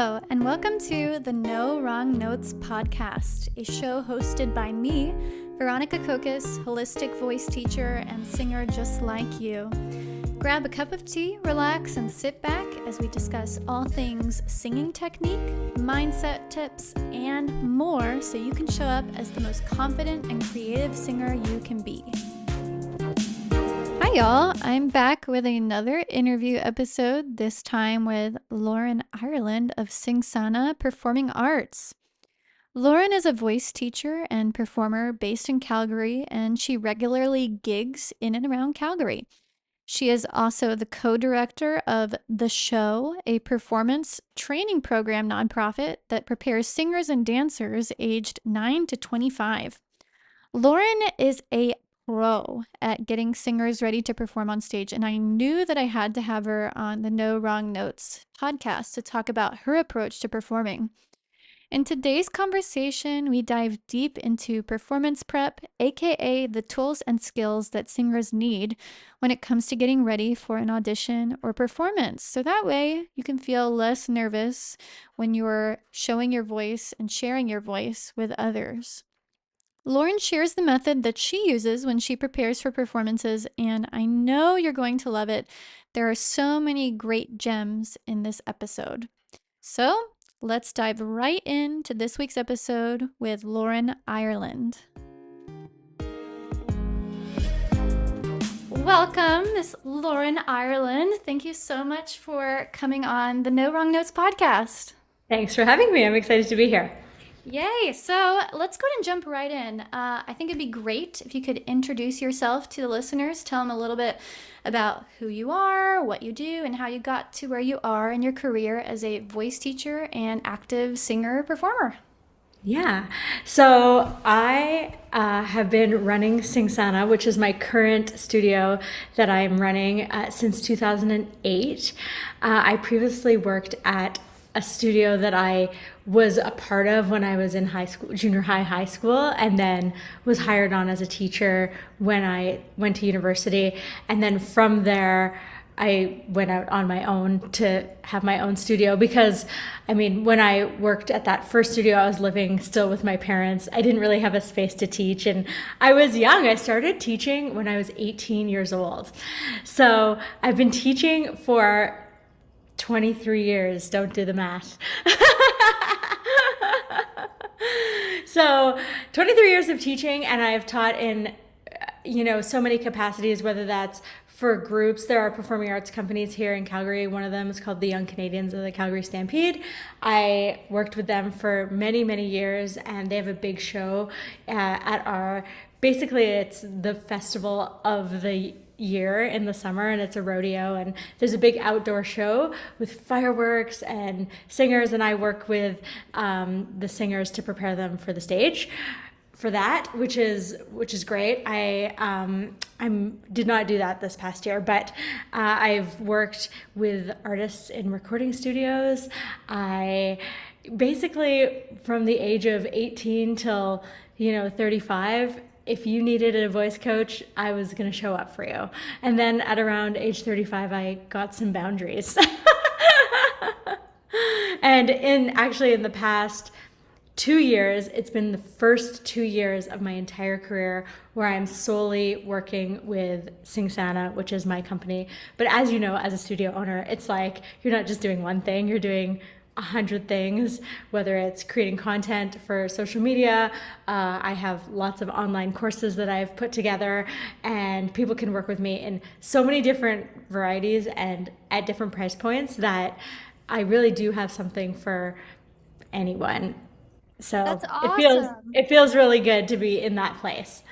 Hello, and welcome to the No Wrong Notes podcast, a show hosted by me, Veronica Kokis, holistic voice teacher and singer just like you. Grab a cup of tea, relax, and sit back as we discuss all things singing technique, mindset tips, and more so you can show up as the most confident and creative singer you can be. Hi y'all, I'm back with another interview episode, this time with Lauren Ireland of Singsana Performing Arts. Lauren is a voice teacher and performer based in Calgary, and she regularly gigs in and around Calgary. She is also the co-director of The Show, a performance training program nonprofit that prepares singers and dancers aged 9 to 25. Lauren is a pro at getting singers ready to perform on stage, and I knew that I had to have her on the No Wrong Notes podcast to talk about her approach to performing. In today's conversation, we dive deep into performance prep, aka the tools and skills that singers need when it comes to getting ready for an audition or performance. So that way you can feel less nervous when you're showing your voice and sharing your voice with others. Lauren shares the method that she uses when she prepares for performances, and I know you're going to love it. There are so many great gems in this episode. So let's dive right into this week's episode with Lauren Ireland. Welcome, Miss Lauren Ireland. Thank you so much for coming on the No Wrong Notes podcast. Thanks for having me. I'm excited to be here. Yay! So let's go ahead and jump right in. I think it'd be great if you could introduce yourself to the listeners, tell them a little bit about who you are, what you do, and how you got to where you are in your career as a voice teacher and active singer-performer. Yeah. So I have been running Singsana, which is my current studio that I'm running since 2008. I previously worked at a studio that I was a part of when I was in high school, junior high school, and then was hired on as a teacher when I went to university. And then from there, I went out on my own to have my own studio because, I mean, when I worked at that first studio, I was living still with my parents. I didn't really have a space to teach, and I was young. I started teaching when I was 18 years old. So I've been teaching for 23 years. Don't do the math. So 23 years of teaching, and I've taught in, so many capacities, whether that's for groups. There are performing arts companies here in Calgary. One of them is called the Young Canadians of the Calgary Stampede. I worked with them for many, many years, and they have a big show basically it's the festival of the year in the summer, and it's a rodeo, and there's a big outdoor show with fireworks and singers, and I work with the singers to prepare them for the stage for that, which is great. I did not do that this past year, but I've worked with artists in recording studios. I basically, from the age of 18 till 35, if you needed a voice coach, I was going to show up for you. And then at around age 35, I got some boundaries. And in the past 2 years, it's been the first 2 years of my entire career where I'm solely working with Singsana, which is my company. But as you know, as a studio owner, it's like you're not just doing one thing, you're doing 100 things, whether it's creating content for social media. I have lots of online courses that I've put together, and people can work with me in so many different varieties and at different price points that I really do have something for anyone. So That's awesome. it feels really good to be in that place.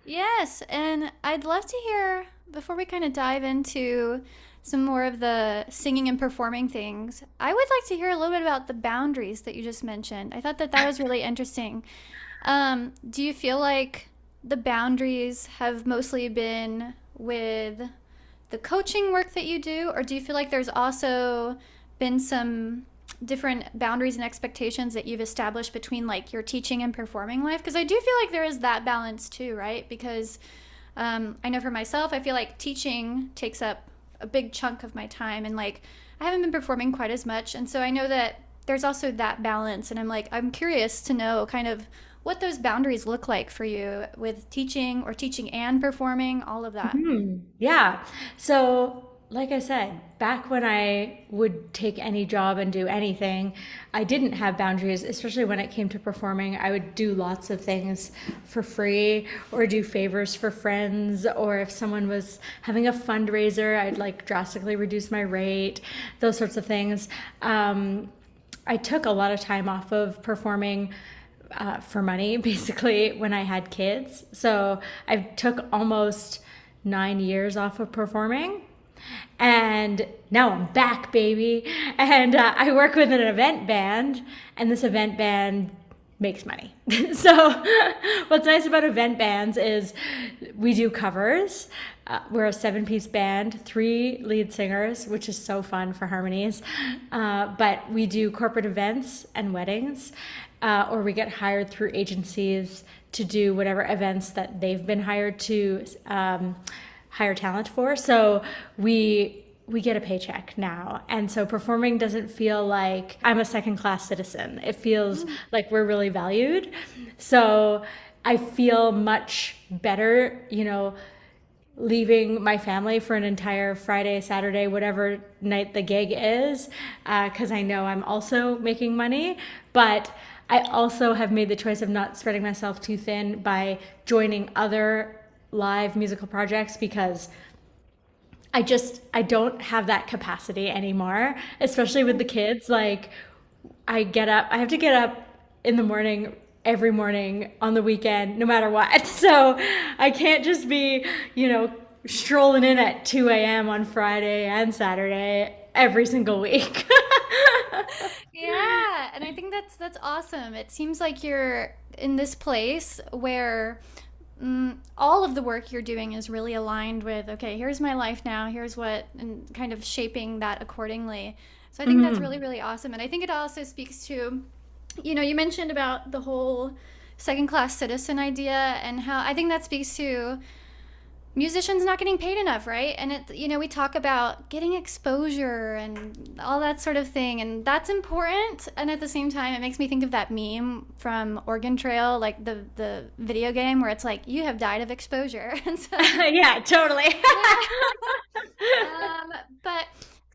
Yes, and I'd love to hear, before we kind of dive into some more of the singing and performing things, I would like to hear a little bit about the boundaries that you just mentioned. I thought that was really interesting. Do you feel like the boundaries have mostly been with the coaching work that you do, or do you feel like there's also been some different boundaries and expectations that you've established between like your teaching and performing life? Because I do feel like there is that balance too, right? Because I know for myself, I feel like teaching takes up a big chunk of my time, and like I haven't been performing quite as much, and so I know that there's also that balance. And I'm curious to know kind of what those boundaries look like for you with teaching or teaching and performing, all of that. Yeah. So, like I said, back when I would take any job and do anything, I didn't have boundaries, especially when it came to performing. I would do lots of things for free or do favors for friends, or if someone was having a fundraiser, I'd like drastically reduce my rate, those sorts of things. I took a lot of time off of performing for money, basically, when I had kids. So I took almost 9 years off of performing. And now I'm back, baby. And I work with an event band, and this event band makes money. So, what's nice about event bands is we do covers. We're a 7-piece band, 3 lead singers, which is so fun for harmonies. But we do corporate events and weddings, or we get hired through agencies to do whatever events that they've been hired to hire talent for. So we get a paycheck now. And so performing doesn't feel like I'm a second class citizen. It feels like we're really valued. So I feel much better, leaving my family for an entire Friday, Saturday, whatever night the gig is, because I know I'm also making money. But I also have made the choice of not spreading myself too thin by joining other live musical projects, because I don't have that capacity anymore, especially with the kids. Like, I have to get up in the morning every morning on the weekend, no matter what. So I can't just be, strolling in at 2 a.m. on Friday and Saturday every single week. Yeah, and I think that's awesome. It seems like you're in this place where all of the work you're doing is really aligned with, okay, here's my life now, here's what, and kind of shaping that accordingly. So I think that's really, really awesome. And I think it also speaks to, you mentioned about the whole second class citizen idea, and how I think that speaks to musicians not getting paid enough, right? And we talk about getting exposure and all that sort of thing, and that's important. And at the same time, it makes me think of that meme from Oregon Trail, like the video game where it's like, you have died of exposure. And so, Yeah, totally. but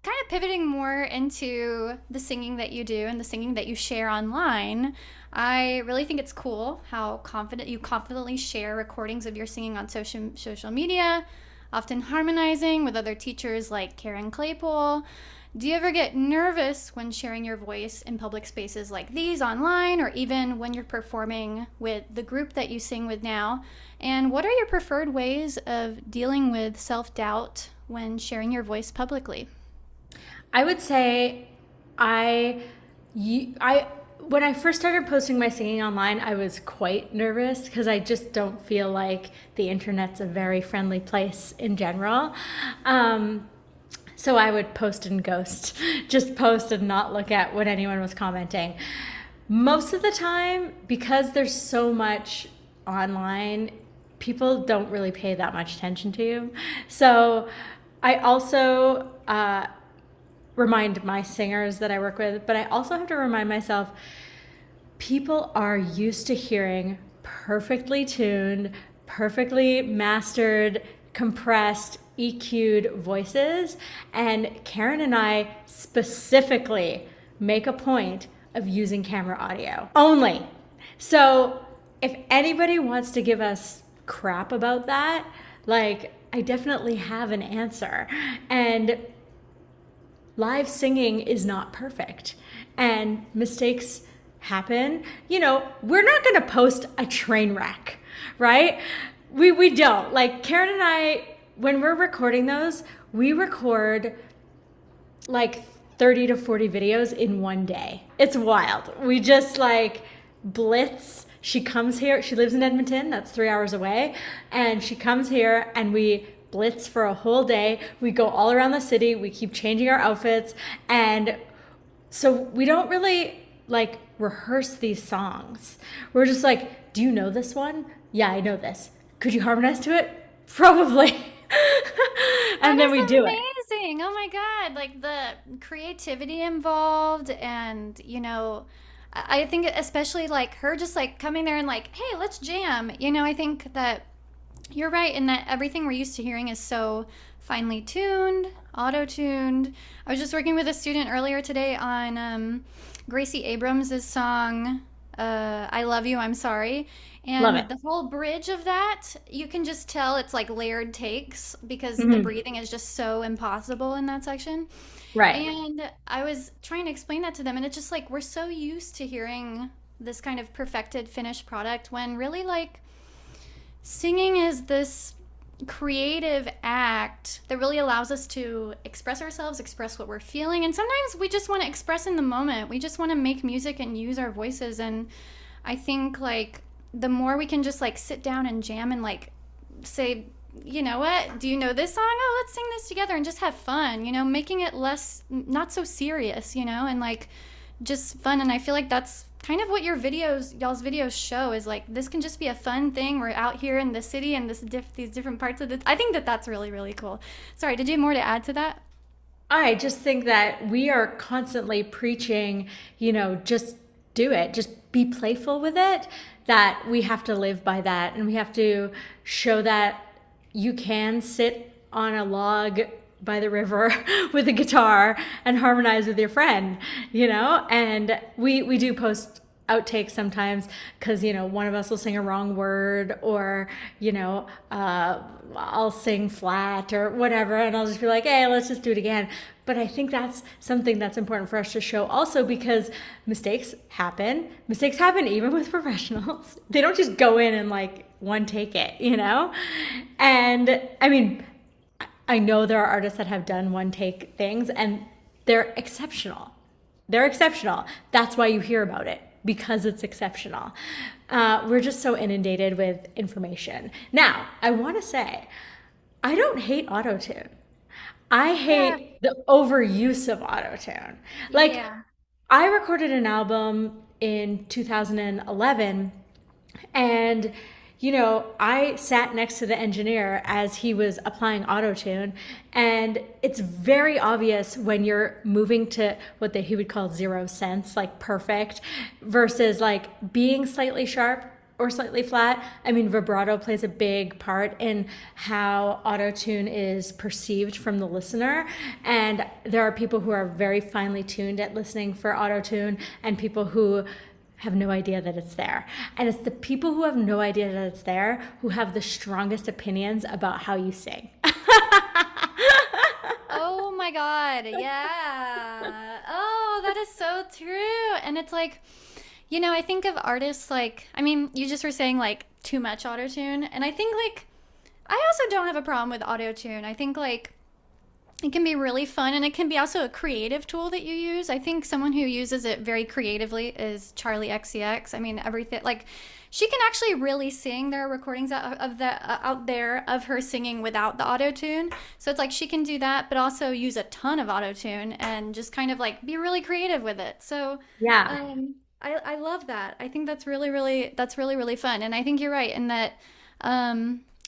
kind of pivoting more into the singing that you do and the singing that you share online, I really think it's cool how confidently share recordings of your singing on social media, often harmonizing with other teachers like Karen Claypool. Do you ever get nervous when sharing your voice in public spaces like these online, or even when you're performing with the group that you sing with now? And what are your preferred ways of dealing with self-doubt when sharing your voice publicly? I would say when I first started posting my singing online, I was quite nervous because I just don't feel like the internet's a very friendly place in general. So I would post and ghost, just post and not look at what anyone was commenting. Most of the time, because there's so much online, people don't really pay that much attention to you. So I also remind my singers that I work with, but I also have to remind myself, people are used to hearing perfectly tuned, perfectly mastered, compressed, EQ'd voices. And Karen and I specifically make a point of using camera audio only. So if anybody wants to give us crap about that, like, I definitely have an answer. And live singing is not perfect, and mistakes happen. We're not going to post a train wreck, right? We don't. Like, Karen and I, when we're recording those, we record like 30 to 40 videos in one day. It's wild. We just like blitz. She comes here. She lives in Edmonton. That's 3 hours away. And she comes here and we blitz for a whole day. We go all around the city. We keep changing our outfits. And so we don't really like rehearse these songs. We're just like, do you know this one? Yeah, I know this. Could you harmonize to it? Probably. That And then is we do it. amazing. Oh my God. Like the creativity involved and, I think especially like her just like coming there and like, hey, let's jam. I think that you're right in that everything we're used to hearing is so finely tuned, auto tuned. I was just working with a student earlier today on Gracie Abrams' song, I Love You, I'm Sorry. Love it. And the whole bridge of that, you can just tell it's like layered takes because the Hmm. breathing is just so impossible in that section. Right. And I was trying to explain that to them, and it's just like we're so used to hearing this kind of perfected finished product when really like singing is this creative act that really allows us to express ourselves, express what we're feeling. And sometimes we just want to express in the moment. We just want to make music and use our voices. And I think like the more we can just like sit down and jam and like say, you know what, do you know this song? Oh, let's sing this together and just have fun, making it less, not so serious, and like just fun. And I feel like that's kind of what y'all's videos show is like this can just be a fun thing. We're out here in the city and these different parts of this. I think that that's really really cool. Sorry, did you have more to add to that? I just think that we are constantly preaching, just do it, just be playful with it, that we have to live by that. And we have to show that you can sit on a log by the river with a guitar and harmonize with your friend, And we do post outtakes sometimes because one of us will sing a wrong word or I'll sing flat or whatever and I'll just be like, hey, let's just do it again. But I think that's something that's important for us to show also because mistakes happen even with professionals. They don't just go in and like one take it, and I mean, I know there are artists that have done one take things and they're exceptional. They're exceptional. That's why you hear about it, because it's exceptional. We're just so inundated with information. Now, I want to say, I don't hate autotune. I Yeah. hate the overuse of autotune. Like, Yeah. I recorded an album in 2011 and I sat next to the engineer as he was applying autotune, and it's very obvious when you're moving to what he would call zero sense, like perfect, versus like being slightly sharp or slightly flat. I mean, vibrato plays a big part in how autotune is perceived from the listener. And there are people who are very finely tuned at listening for autotune, and people who have no idea that it's there. And it's the people who have no idea that it's there who have the strongest opinions about how you sing. Oh my God. Yeah. Oh, that is so true. And it's like, I think of artists like, I mean, you just were saying like too much autotune. And I think like, I also don't have a problem with autotune. I think like, it can be really fun and it can be also a creative tool that you use. I think someone who uses it very creatively is Charlie XCX. I mean, everything like she can actually really sing. There are recordings out there of her singing without the auto tune. So it's like she can do that, but also use a ton of auto tune and just kind of like be really creative with it. So Yeah. I love that. I think that's really really fun. And I think you're right in that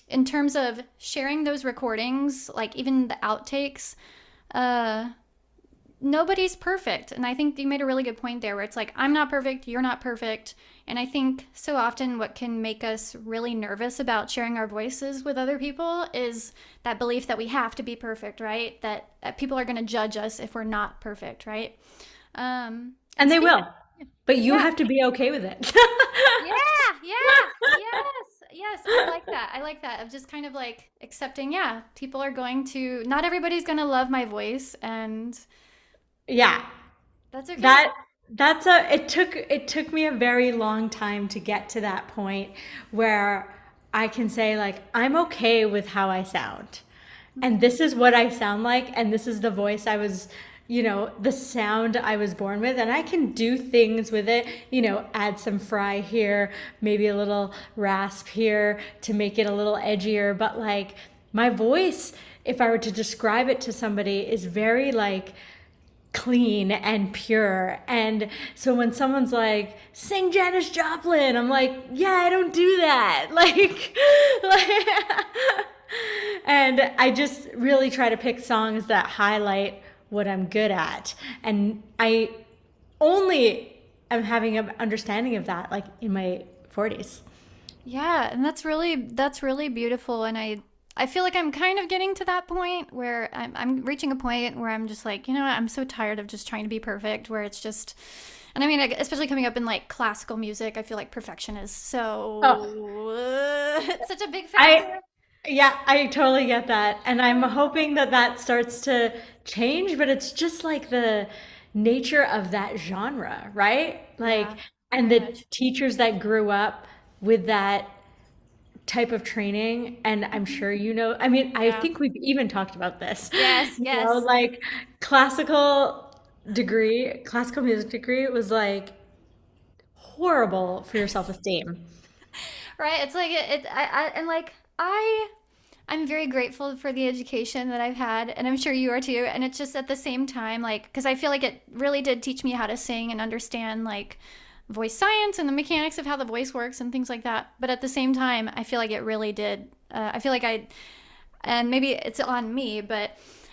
in terms of sharing those recordings, like even the outtakes, uh, nobody's perfect. And I think you made a really good point there where it's like, I'm not perfect, you're not perfect. And I think so often what can make us really nervous about sharing our voices with other people is that belief that we have to be perfect, right? That people are going to judge us if we're not perfect, right? And And they speaking will. of, But you yeah, have to be okay with it. yeah, yeah, yes. I like that. I like that of just kind of like accepting, yeah, people are going to, not everybody's going to love my voice, and Yeah. that's okay. That that's a it took me a very long time to get to that point where I can say like I'm okay with how I sound. And Mhm. this is what I sound like and this is the voice I was, the sound I was born with and I can do things with it, add some fry here, maybe a little rasp here to make it a little edgier, but like my voice if I were to describe it to somebody is very like clean and pure. And so when someone's like, sing Janis Joplin, I'm like, yeah, I don't do that. Like And I just really try to pick songs that highlight what I'm good at. And I only am having an understanding of that like in my 40s. Yeah, and that's really beautiful, and I feel like I'm kind of getting to that point where I'm reaching a point where I'm just like, you know what, I'm so tired of just trying to be perfect, where it's just, and I mean, especially coming up in like classical music, I feel like perfection is Oh, so it's such a big I factor. yeah, I totally get that. And I'm hoping that that starts to change, but it's just like the nature of that genre, right? Yeah, Like, and very the much. teachers that grew up with that type of training, and I'm Mhm. sure you know, I mean, I Yeah. think we've even talked about this, Yes, yes. like classical classical music degree was like horrible for your self-esteem. Right? It's like and like I'm very grateful for the education that I've had, and I'm sure you are too. And it's just at the same time, like, because I feel like it really did teach me how to sing and understand, like, voice science and the mechanics of how the voice works and things like that. But at the same time, I feel like it really did. I feel like and maybe it's on me, but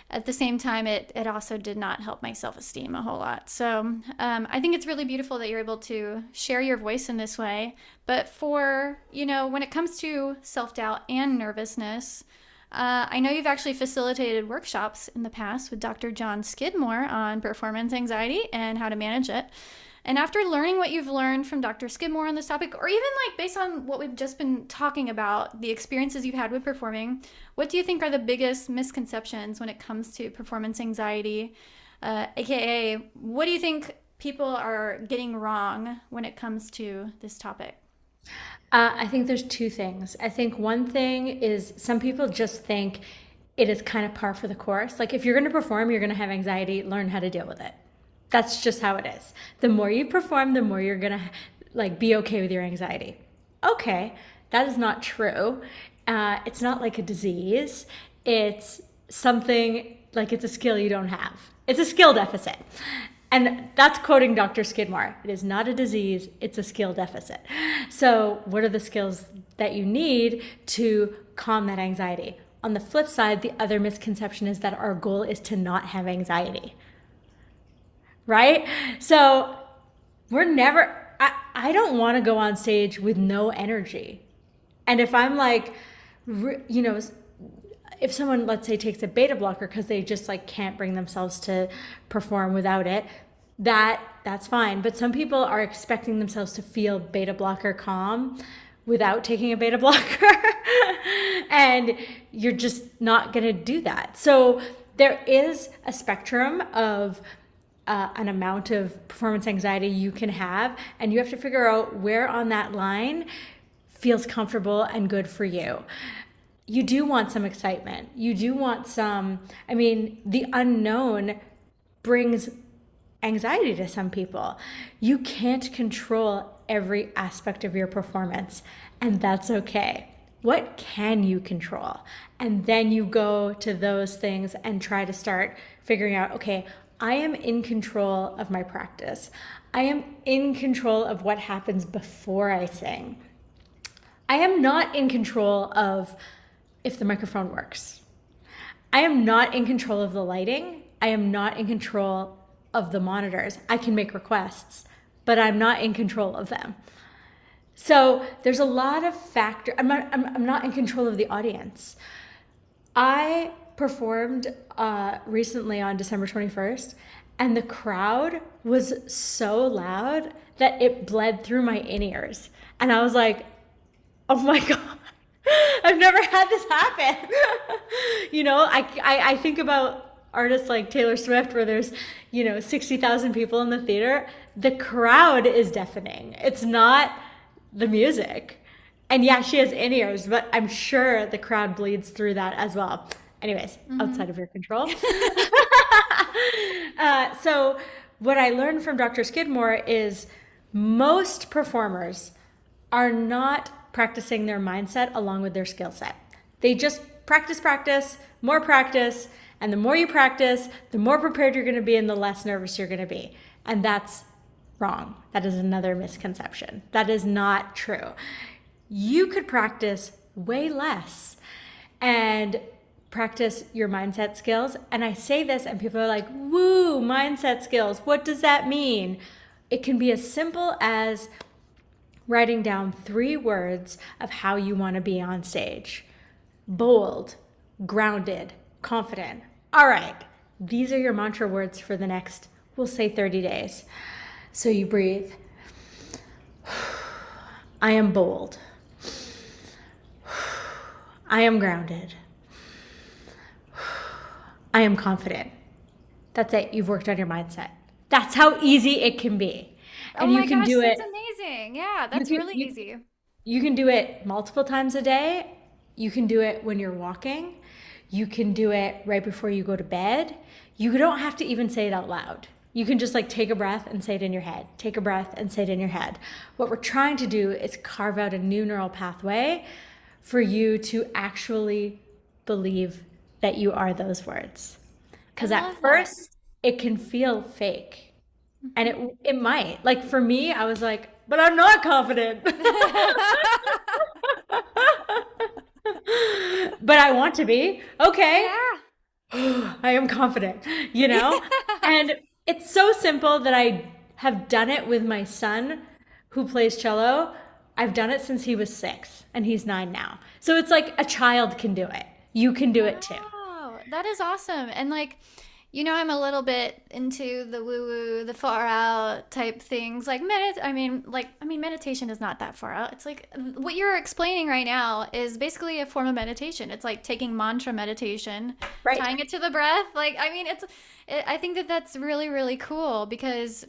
at the same time, it also did not help my self esteem a whole lot. So I think it's really beautiful that you're able to share your voice in this way. But for, when it comes to self doubt and nervousness, I know you've actually facilitated workshops in the past with Dr. John Skidmore on performance anxiety and how to manage it. And after learning what you've learned from Dr. Skidmore on this topic, or even like based on what we've just been talking about, the experiences you've had with performing, what do you think are the biggest misconceptions when it comes to performance anxiety? AKA, what do you think people are getting wrong when it comes to this topic? I think there's two things. I think one thing is some people just think it is kind of par for the course. Like if you're going to perform, you're going to have anxiety, learn how to deal with it. That's just how it is. The more you perform, the more you're going to like be okay with your anxiety. Okay, that is not true. It's not like a disease. It's something like it's a skill you don't have. It's a skill deficit. And that's quoting Dr. Skidmore. It is not a disease, it's a skill deficit. So, what are the skills that you need to calm that anxiety? On the flip side, the other misconception is that our goal is to not have anxiety, right? So, we're never, I don't want to go on stage with no energy. And if I'm like, you know, if someone, let's say, takes a beta blocker because they just like can't bring themselves to perform without it, that's fine. But some people are expecting themselves to feel beta blocker calm without taking a beta blocker. And you're just not going to do that. So there is a spectrum of an amount of performance anxiety you can have, and you have to figure out where on that line feels comfortable and good for you. You do want some excitement. You do want some, I mean, the unknown brings anxiety to some people. You can't control every aspect of your performance, and that's okay. What can you control? And then you go to those things and try to start figuring out, okay, I am in control of my practice. I am in control of what happens before I sing. I am not in control of if the microphone works. I am not in control of the lighting. I am not in control of the monitors. I can make requests, but I'm not in control of them. So there's a lot of factors. I'm not in control of the audience. I performed recently on December 21st, and the crowd was so loud that it bled through my in-ears. And I was like, oh my God, I've never had this happen. I think about artists like Taylor Swift where there's, 60,000 people in the theater. The crowd is deafening. It's not the music. And yeah, she has in-ears, but I'm sure the crowd bleeds through that as well. Anyways, Mm-hmm. outside of your control. So what I learned from Dr. Skidmore is most performers are not practicing their mindset along with their skill set. They just practice, and the more you practice, the more prepared you're going to be and the less nervous you're going to be. And that's wrong. That is another misconception. That is not true. You could practice way less and practice your mindset skills. And I say this and people are like, woo, mindset skills. What does that mean? It can be as simple as writing down 3 words of how you want to be on stage. Bold, grounded, confident. All right, these are your mantra words for the next, we'll say 30 days. So you breathe. I am bold. I am grounded. I am confident. That's it. You've worked on your mindset. That's how easy it can be. Oh And you my can gosh, do that's it. amazing. Yeah, You that's can really you, easy. you can do it multiple times a day. You can do it when you're walking. You can do it right before you go to bed. You don't have to even say it out loud. You can just like take a breath and say it in your head. Take a breath and say it in your head. What we're trying to do is carve out a new neural pathway for you to actually believe that you are those words. I Because love at that. first it can feel fake. And it might. Like for me, I was like, but I'm not confident. But I want to be. Okay. Yeah. I am confident, you know? And it's so simple that I have done it with my son who plays cello. I've done it since he was 6 and he's 9 now. So it's like a child can do it. You can do it too. Wow, that is awesome. And like, I'm a little bit into the woo-woo, the far out type things. Like meditation is not that far out. It's like what you're explaining right now is basically a form of meditation. It's like taking mantra meditation, Right. tying it to the breath. I think that that's really, really cool because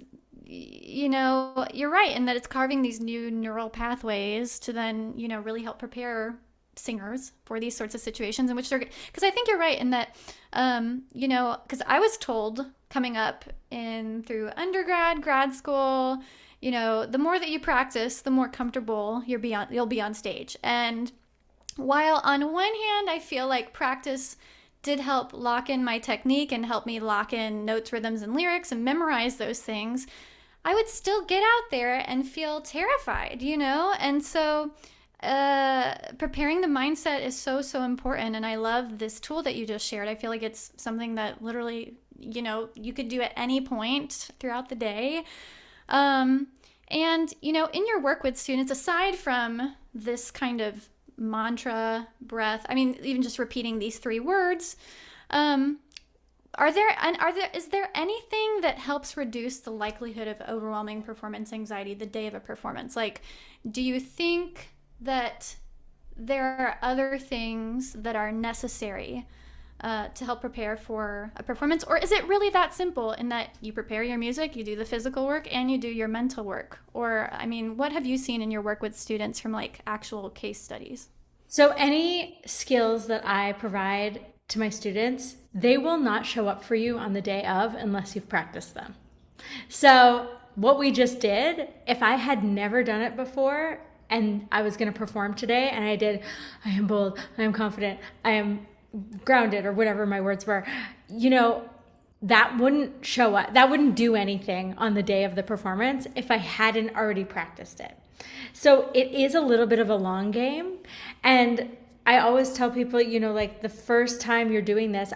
you're right in that it's carving these new neural pathways to then, really help prepare singers for these sorts of situations in which they're, because I think you're right in that because I was told coming up in through undergrad, grad school, the more that you practice, the more comfortable you'll be on stage. And while on one hand I feel like practice did help lock in my technique and help me lock in notes, rhythms, and lyrics and memorize those things, I would still get out there and feel terrified, and so preparing the mindset is so, so important. And I love this tool that you just shared. I feel like it's something that literally, you could do at any point throughout the day. And, in your work with students, aside from this kind of mantra, breath, even just repeating these 3 words, is there anything that helps reduce the likelihood of overwhelming performance anxiety the day of a performance? Like, do you think that there are other things that are necessary to help prepare for a performance? Or is it really that simple in that you prepare your music, you do the physical work, and you do your mental work? Or, what have you seen in your work with students from like actual case studies? So any skills that I provide to my students, they will not show up for you on the day of unless you've practiced them. So what we just did, if I had never done it before, and I was going to perform today and I am bold, I am confident, I am grounded, or whatever my words were, that wouldn't show up. That wouldn't do anything on the day of the performance if I hadn't already practiced it. So it is a little bit of a long game. And I always tell people, like the first time you're doing this,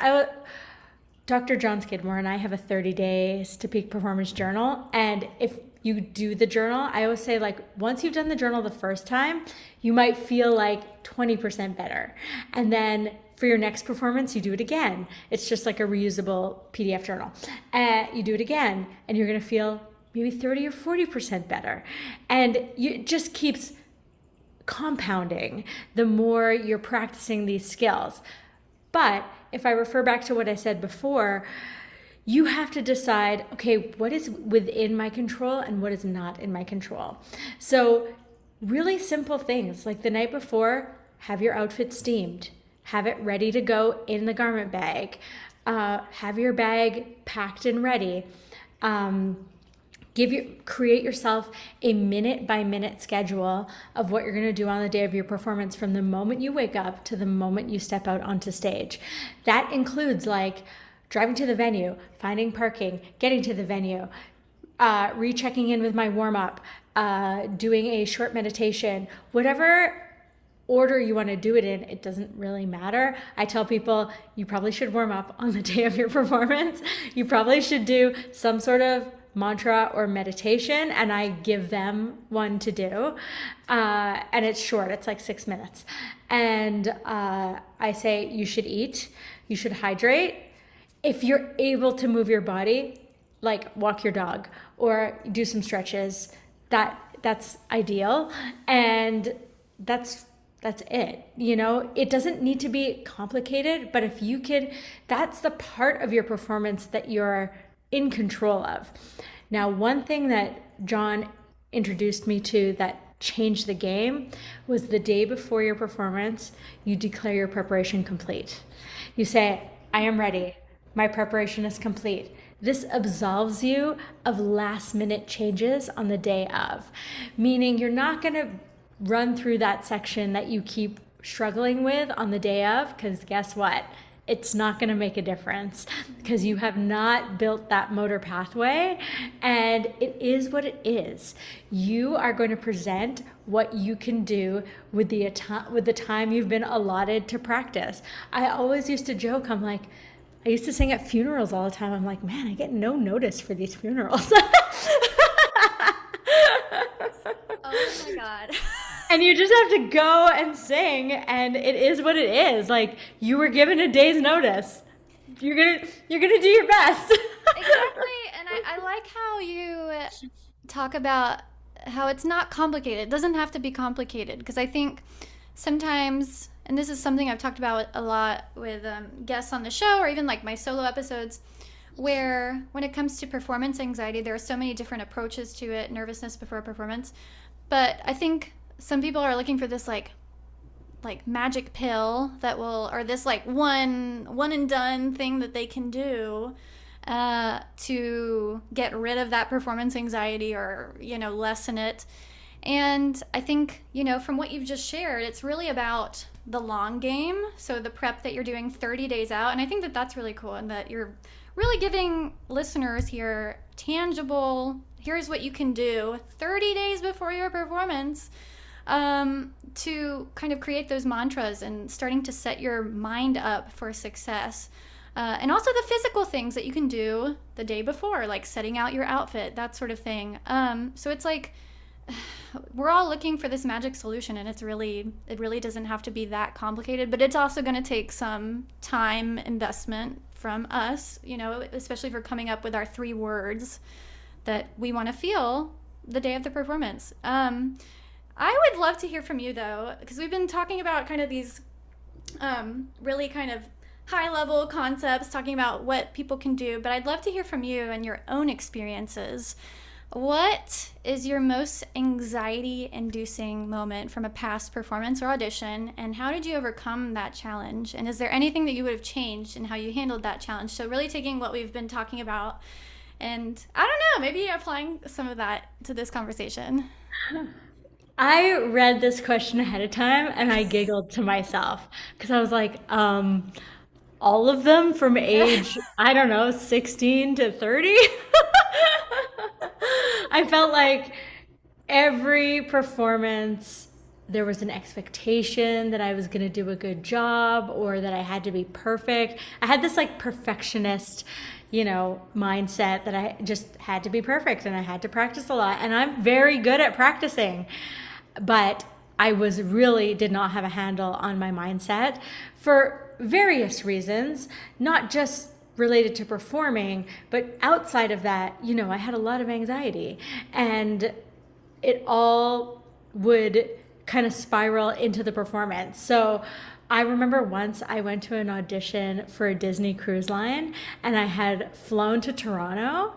Dr. John Skidmore and I have a 30 days to peak performance journal. And if you do the journal, I always say like once you've done the journal the first time, you might feel like 20% better. And then for your next performance, you do it again. It's just like a reusable PDF journal. You do it again and you're going to feel maybe 30 or 40% better. And it just keeps compounding the more you're practicing these skills. But if I refer back to what I said before, you have to decide, okay, what is within my control and what is not in my control. So really simple things like the night before, have your outfit steamed, have it ready to go in the garment bag, have your bag packed and ready. Create yourself a minute by minute schedule of what you're going to do on the day of your performance from the moment you wake up to the moment you step out onto stage. That includes like driving to the venue, finding parking, getting to the venue, rechecking in with my warm up, doing a short meditation, whatever order you want to do it in, it doesn't really matter. I tell people you probably should warm up on the day of your performance. You probably should do some sort of mantra or meditation, and I give them one to do. And it's short, it's like 6 minutes. And I say you should eat, you should hydrate. If you're able to move your body, like walk your dog or do some stretches, that's ideal. And that's it. It doesn't need to be complicated, but if you can, that's the part of your performance that you're in control of. Now, one thing that John introduced me to that changed the game was the day before your performance, you declare your preparation complete. You say, I am ready. My preparation is complete. This absolves you of last minute changes on the day of, meaning you're not going to run through that section that you keep struggling with on the day of, because guess what? It's not going to make a difference because you have not built that motor pathway, and it is what it is. You are going to present what you can do with the time you've been allotted to practice. I always used to joke, I used to sing at funerals all the time. I'm like, man, I get no notice for these funerals. Oh my God. And you just have to go and sing, and it is what it is. Like, you were given a day's notice. You're gonna do your best. Exactly. And I like how you talk about how it's not complicated. It doesn't have to be complicated, because I think sometimes, and this is something I've talked about a lot with guests on the show, or even like my solo episodes, where when it comes to performance anxiety, there are so many different approaches to it, nervousness before a performance. But I think some people are looking for this like magic pill that will, or this like one and done thing that they can do to get rid of that performance anxiety, or lessen it. And I think from what you've just shared, it's really about the long game. So the prep that you're doing 30 days out, and I think that that's really cool, and that you're really giving listeners here tangible, here's what you can do 30 days before your performance, to kind of create those mantras and starting to set your mind up for success. And also the physical things that you can do the day before, like setting out your outfit, that sort of thing. So it's like, we're all looking for this magic solution, and it really doesn't have to be that complicated, but it's also going to take some time investment from us, especially if we're coming up with our 3 words that we want to feel the day of the performance. I would love to hear from you, though, because we've been talking about kind of these really kind of high-level concepts, talking about what people can do, but I'd love to hear from you and your own experiences. What is your most anxiety-inducing moment from a past performance or audition, and how did you overcome that challenge? And is there anything that you would have changed in how you handled that challenge? So really taking what we've been talking about and, I don't know, maybe applying some of that to this conversation. I read this question ahead of time and I giggled to myself because I was like, all of them from age, I don't know, 16 to 30? I felt like every performance, there was an expectation that I was going to do a good job or that I had to be perfect. I had this like perfectionist, mindset that I just had to be perfect and I had to practice a lot. And I'm very good at practicing, but I did not have a handle on my mindset for various reasons, not just related to performing, but outside of that, I had a lot of anxiety, and it all would kind of spiral into the performance. So I remember once I went to an audition for a Disney cruise line, and I had flown to Toronto,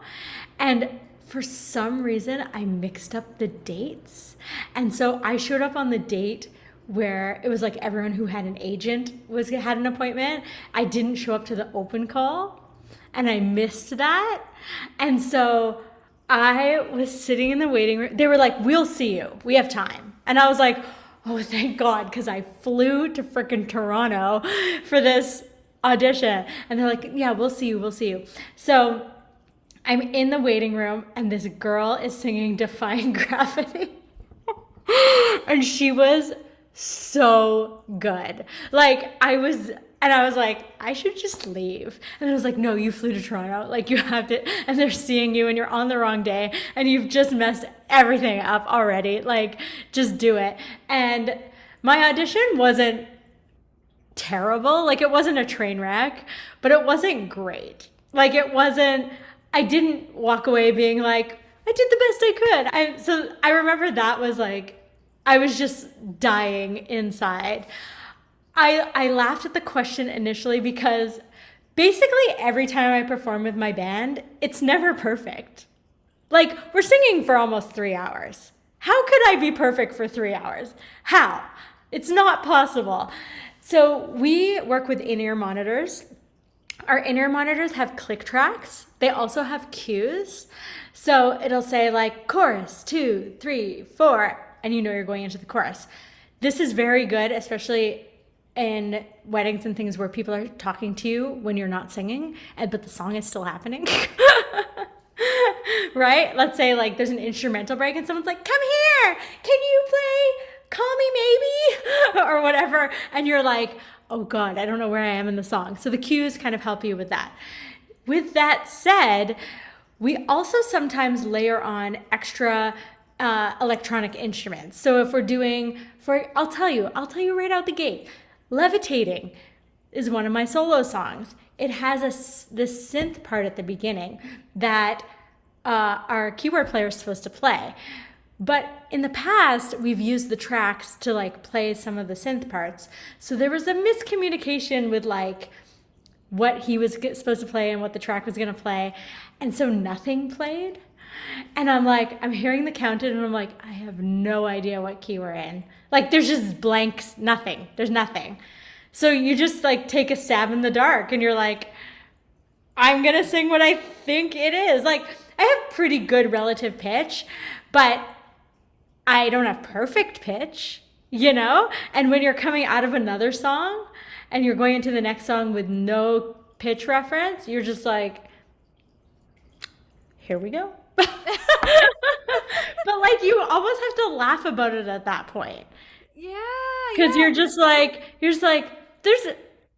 and for some reason I mixed up the dates. And so I showed up on the date where it was like everyone who had an agent had an appointment. I didn't show up to the open call, and I missed that. And so I was sitting in the waiting room. They were like, "We'll see you. We have time." And I was like, "Oh, thank God," because I flew to frickin' Toronto for this audition. And they're like, "Yeah, we'll see you. We'll see you." So I'm in the waiting room, and this girl is singing Defying Gravity. And she was so good. Like I was like, I should just leave. And I was like, no, you flew to Toronto. Like you have to, and they're seeing you and you're on the wrong day and you've just messed everything up already. Like just do it. And my audition wasn't terrible. Like it wasn't a train wreck, but it wasn't great. Like it wasn't, I didn't walk away being like, I did the best I could. So I remember that was like, I was just dying inside. I laughed at the question initially because basically every time I perform with my band, it's never perfect. Like we're singing for almost 3 hours. How could I be perfect for 3 hours? How? It's not possible. So we work with in-ear monitors. Our in-ear monitors have click tracks. They also have cues. So it'll say like chorus, 2, 3, 4, and you know you're going into the chorus. This is very good, especially in weddings and things where people are talking to you when you're not singing, but the song is still happening. Right? Let's say like there's an instrumental break and someone's like, come here, can you play Call Me Maybe? Or whatever. And you're like, oh God, I don't know where I am in the song. So the cues kind of help you with that. With that said, we also sometimes layer on extra electronic instruments. So if we're doing, I'll tell you right out the gate, Levitating is one of my solo songs. It has this synth part at the beginning that our keyboard player is supposed to play. But in the past, we've used the tracks to like play some of the synth parts. So there was a miscommunication with like what he was supposed to play and what the track was going to play. And so nothing played. And I'm like, I'm hearing the count-in and I'm like, I have no idea what key we're in. Like there's just blanks, nothing. There's nothing. So you just like take a stab in the dark and you're like, I'm going to sing what I think it is. Like I have pretty good relative pitch, but I don't have perfect pitch, you know? And when you're coming out of another song and you're going into the next song with no pitch reference, you're just like, here we go. But like you almost have to laugh about it at that point. Yeah, Because yeah. you're just like,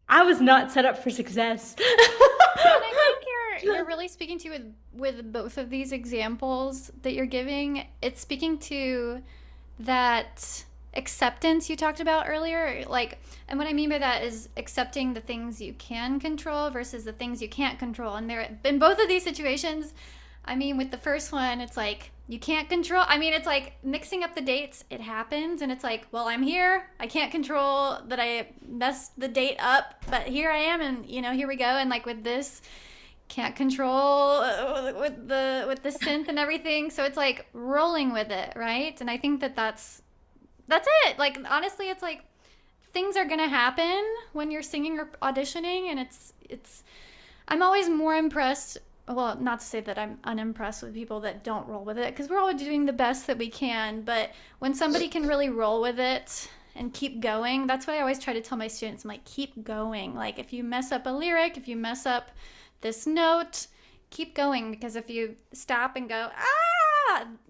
I was not set up for success. Well, and I think you're really speaking to with both of these examples that you're giving. It's speaking to that acceptance you talked about earlier. Like, and what I mean by that is accepting the things you can control versus the things you can't control. And there, in both of these situations, I mean, with the first one, it's like you can't control. I mean, it's like mixing up the dates. It happens, and it's like, well, I'm here. I can't control that I messed the date up, but here I am, and here we go. And like with this, can't control with the synth and everything. So it's like rolling with it, right? And I think that's it. Like honestly, it's like things are gonna happen when you're singing or auditioning, and it's. I'm always more impressed. Well, not to say that I'm unimpressed with people that don't roll with it, because we're all doing the best that we can. But when somebody can really roll with it and keep going, that's what I always try to tell my students. I'm like, keep going. Like if you mess up a lyric, if you mess up this note, keep going, because if you stop and go,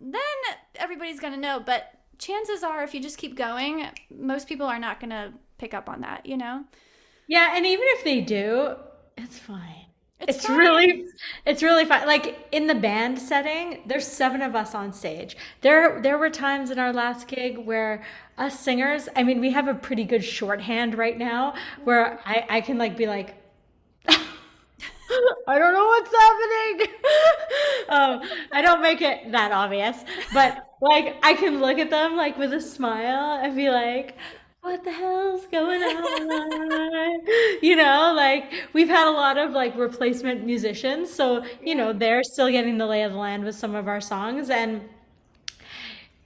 then everybody's going to know. But chances are, if you just keep going, most people are not going to pick up on that, Yeah, and even if they do, it's fine. It's It's fine. really it's really fun. Like in the band setting, there's 7 of us on stage. There were times in our last gig where us singers, I mean, we have a pretty good shorthand right now where I can like be like, I don't know what's happening. I don't make it that obvious, but like I can look at them like with a smile and be like, what the hell's going on? Like we've had a lot of like replacement musicians, so Yeah. they're still getting the lay of the land with some of our songs, and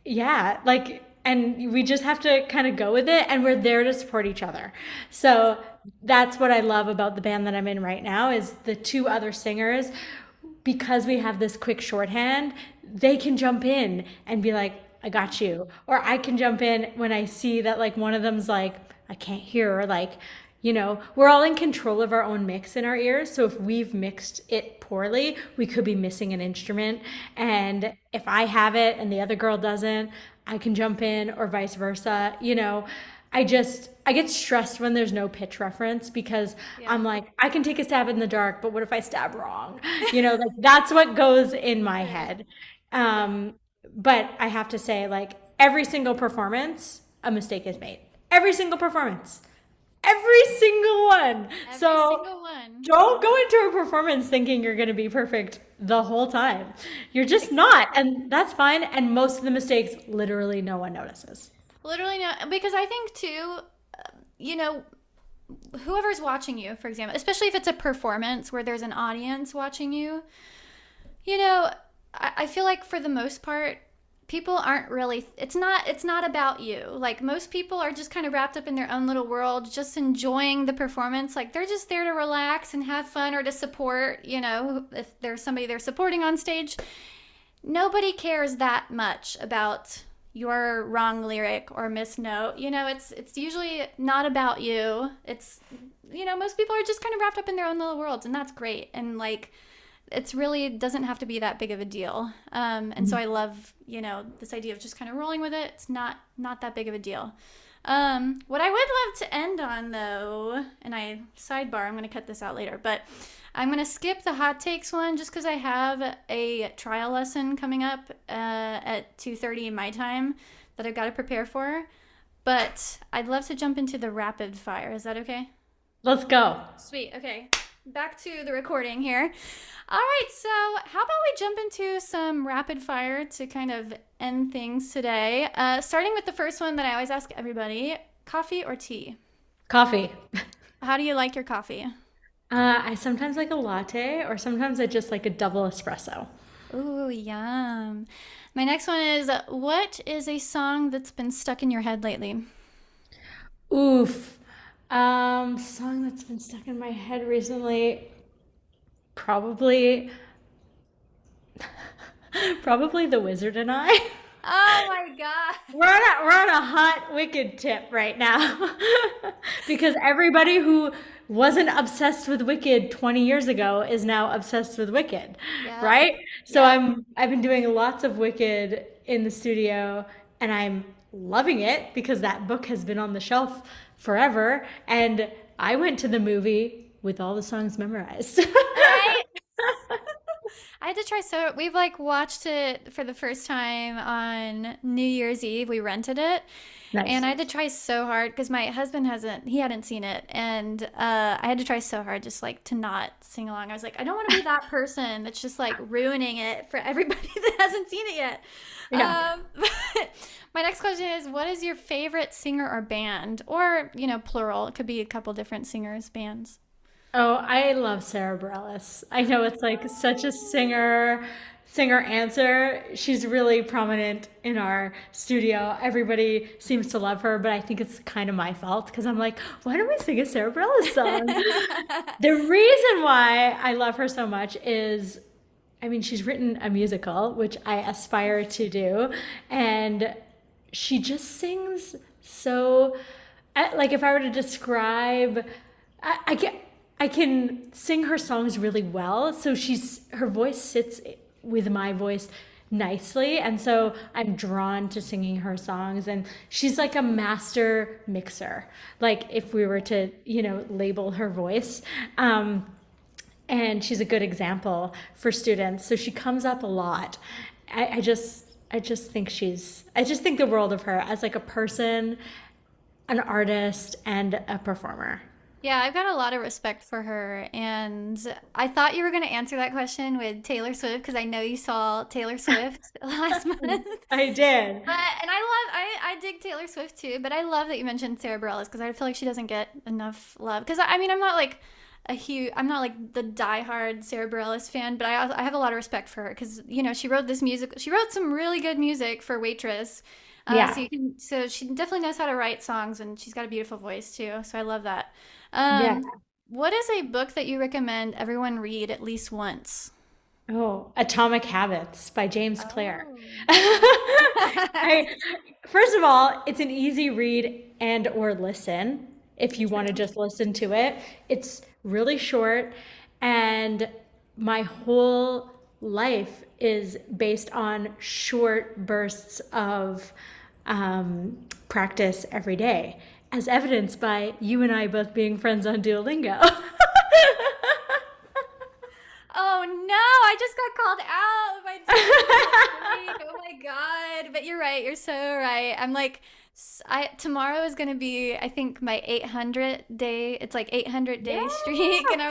yeah, like, and we just have to kind of go with it, and we're there to support each other. So that's what I love about the band that I'm in right now is the 2 other singers, because we have this quick shorthand, they can jump in and be like, I got you. Or I can jump in when I see that like one of them's like, I can't hear, or like, we're all in control of our own mix in our ears. So if we've mixed it poorly, we could be missing an instrument. And if I have it and the other girl doesn't, I can jump in, or vice versa. I get stressed when there's no pitch reference, because I'm Yeah. like, I can take a stab in the dark, but what if I stab wrong? Like that's what goes in my Right. head. Yeah. Um, but I have to say, like, every single performance, a mistake is made. Every single performance. Every single one. Every So single one. don't go into a performance thinking you're going to be perfect the whole time. You're just not. Exactly. And that's fine. And most of the mistakes, literally, no one notices. Literally no, because I think too, you know, whoever's watching you, for example, especially if it's a performance where there's an audience watching you, you know, I feel like for the most part, people aren't really. It's not about you. Like most people are just kind of wrapped up in their own little world, just enjoying the performance. Like they're just there to relax and have fun or to support. If there's somebody they're supporting on stage, nobody cares that much about your wrong lyric or missed note. It's usually not about you. Most people are just kind of wrapped up in their own little worlds, and that's great. And like, it's really doesn't have to be that big of a deal. And so I love, this idea of just kind of rolling with it. It's not that big of a deal. What I would love to end on, though, and I'm going to cut this out later, but I'm going to skip the hot takes one just because I have a trial lesson coming up at 2:30 my time that I've got to prepare for. But I'd love to jump into the rapid fire. Is that okay? Let's go. Sweet. Okay. Back to the recording here. All right. So, how about we jump into some rapid fire to kind of end things today? Starting with the first one that I always ask everybody: coffee or tea? Coffee. How do you like your coffee? I sometimes like a latte, or sometimes I just like a double espresso. Ooh, yum. My next one is what is a song that's been stuck in your head lately? Oof. Song that's been stuck in my head recently. Probably, probably The Wizard and I. Oh my god. We're on a hot Wicked tip right now, because everybody who wasn't obsessed with Wicked 20 years ago is now obsessed with Wicked, Yep. right? So Yep. I've been doing lots of Wicked in the studio, and I'm loving it because that book has been on the shelf forever, and I went to the movie with all the songs memorized. Right? I had to try so we've like watched it for the first time on New Year's Eve. We rented it. And Nice. I had to try so hard because my husband he hadn't seen it. And I had to try so hard just like to not sing along. I was like, I don't want to be that person that's just like ruining it for everybody that hasn't seen it yet. Yeah. But my next question is what is your favorite singer or band? Or, plural. It could be a couple different singers, bands. Oh, I love Sarah Bareilles. I know it's like such a singer answer. She's really prominent in our studio. Everybody seems to love her, but I think it's kind of my fault because I'm like, why don't we sing a Sarah Bareilles song? The reason why I love her so much is, I mean, she's written a musical, which I aspire to do, and she just sings so, like, if I were to describe, I can sing her songs really well. So her voice sits with my voice nicely, and so I'm drawn to singing her songs. And she's like a master mixer, like if we were to label her voice. And she's a good example for students. So she comes up a lot. I just think the world of her as like a person, an artist, and a performer. Yeah, I've got a lot of respect for her. And I thought you were going to answer that question with Taylor Swift because I know you saw Taylor Swift last month. I did. And I dig Taylor Swift too, but I love that you mentioned Sarah Bareilles because I feel like she doesn't get enough love. Because I mean, I'm not like the diehard Sarah Bareilles fan, but I have a lot of respect for her because she wrote this music. She wrote some really good music for Waitress. Yeah. So she definitely knows how to write songs, and she's got a beautiful voice too. So I love that. Yeah. What is a book that you recommend everyone read at least once? Oh, Atomic Habits by James Clear. Oh. First of all, it's an easy read and or listen. if you want to True. just listen to it. It's really short, and my whole life is based on short bursts of practice every day, as evidenced by you and I both being friends on Duolingo. Oh no, I just got called out by Duolingo this week. Oh my God. But you're right. You're so right. I'm like, tomorrow is going to be, I think, my 800 day, it's like 800 Yeah. day streak. And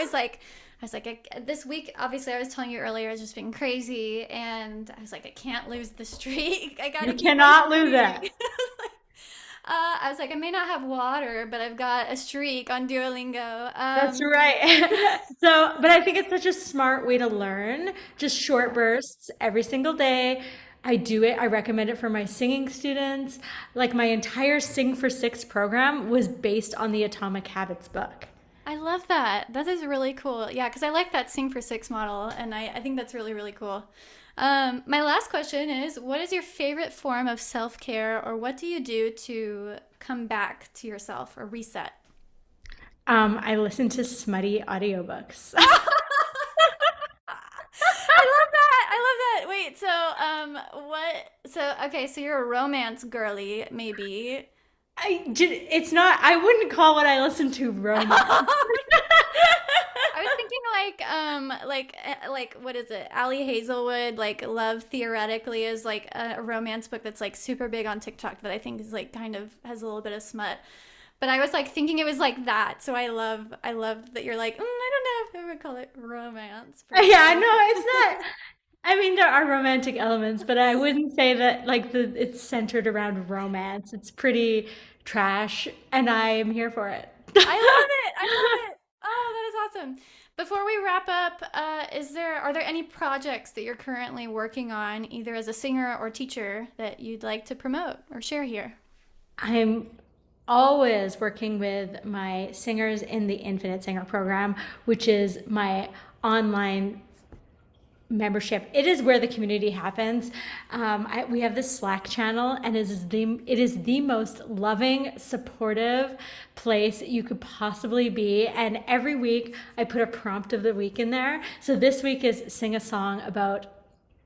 this week, obviously, I was telling you earlier, it's just been crazy. And I was like, I can't lose the streak. I got You to keep my cannot lose it. streak. I was like, I may not have water, but I've got a streak on Duolingo. That's right. So, but I think it's such a smart way to learn, just short bursts every single day. I do it. I recommend it for my singing students. Like my entire Sing for Six program was based on the Atomic Habits book. I love that. That is really cool. Yeah, because I like that Sing for Six model, and I think that's really, really cool. My last question is, what is your favorite form of self-care, or what do you do to come back to yourself or reset? I listen to smutty audiobooks. I love that. I love that. Wait, okay, so you're a romance girly, maybe. It's not, I wouldn't call what I listen to romance. I was thinking like what is it? Allie Hazelwood, like Love Theoretically is like a romance book that's like super big on TikTok that I think is like kind of has a little bit of smut. But I was like thinking it was like that. So I love that you're like, I don't know if I would call it romance per Yeah, se. no, it's not. I mean, there are romantic elements, but I wouldn't say that like it's centered around romance. It's pretty trash, and I am here for it. I love it. I love it. Oh, that is awesome. Before we wrap up, are there any projects that you're currently working on, either as a singer or teacher, that you'd like to promote or share here? I'm always working with my singers in the Infinite Singer program, which is my online membership. It is where the community happens. We have this Slack channel, and it is the most loving, supportive place you could possibly be. And every week, I put a prompt of the week in there. So this week is sing a song about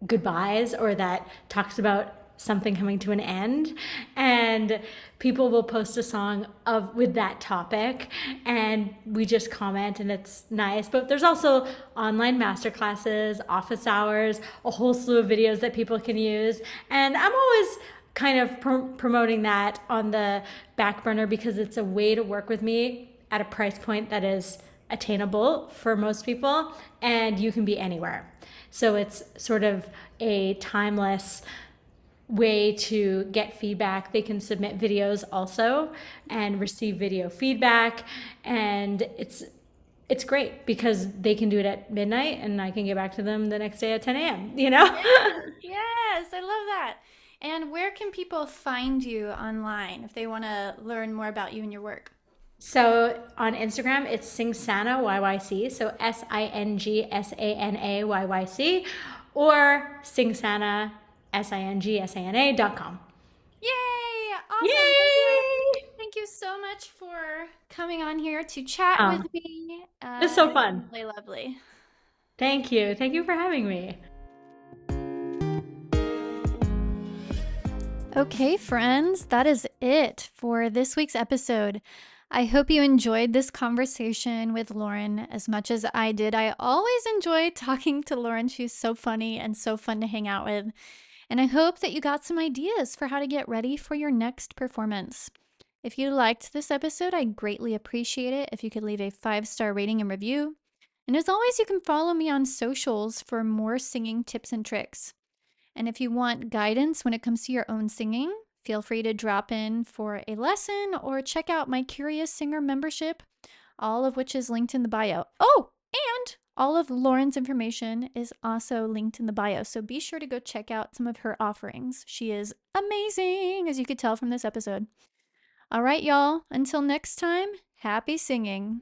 goodbyes, or that talks about something coming to an end, and people will post a song of with that topic, and we just comment, and it's nice. But there's also online masterclasses, office hours, a whole slew of videos that people can use, and I'm always kind of promoting that on the back burner because it's a way to work with me at a price point that is attainable for most people, and you can be anywhere. So it's sort of a timeless way to get feedback. They can submit videos also and receive video feedback, and it's great because they can do it at midnight and I can get back to them the next day at 10 a.m., you know? Yes, yes, I love that. And where can people find you online if they want to learn more about you and your work? So on Instagram, it's Singsana YYC, so SINGSANAYYC, or Singsana SINGSANA.com. Yay! Awesome. Thank you. Yay! Thank you so much for coming on here to chat Oh, with me. it's so It's fun. been really lovely. Thank you. Thank you for having me. Okay, friends, that is it for this week's episode. I hope you enjoyed this conversation with Lauren as much as I did. I always enjoy talking to Lauren. She's so funny and so fun to hang out with. And I hope that you got some ideas for how to get ready for your next performance. If you liked this episode, I'd greatly appreciate it if you could leave a 5-star rating and review. And as always, you can follow me on socials for more singing tips and tricks. And if you want guidance when it comes to your own singing, feel free to drop in for a lesson or check out my Curious Singer membership, all of which is linked in the bio. Oh, and all of Lauren's information is also linked in the bio, so be sure to go check out some of her offerings. She is amazing, as you could tell from this episode. All right, y'all, until next time, happy singing.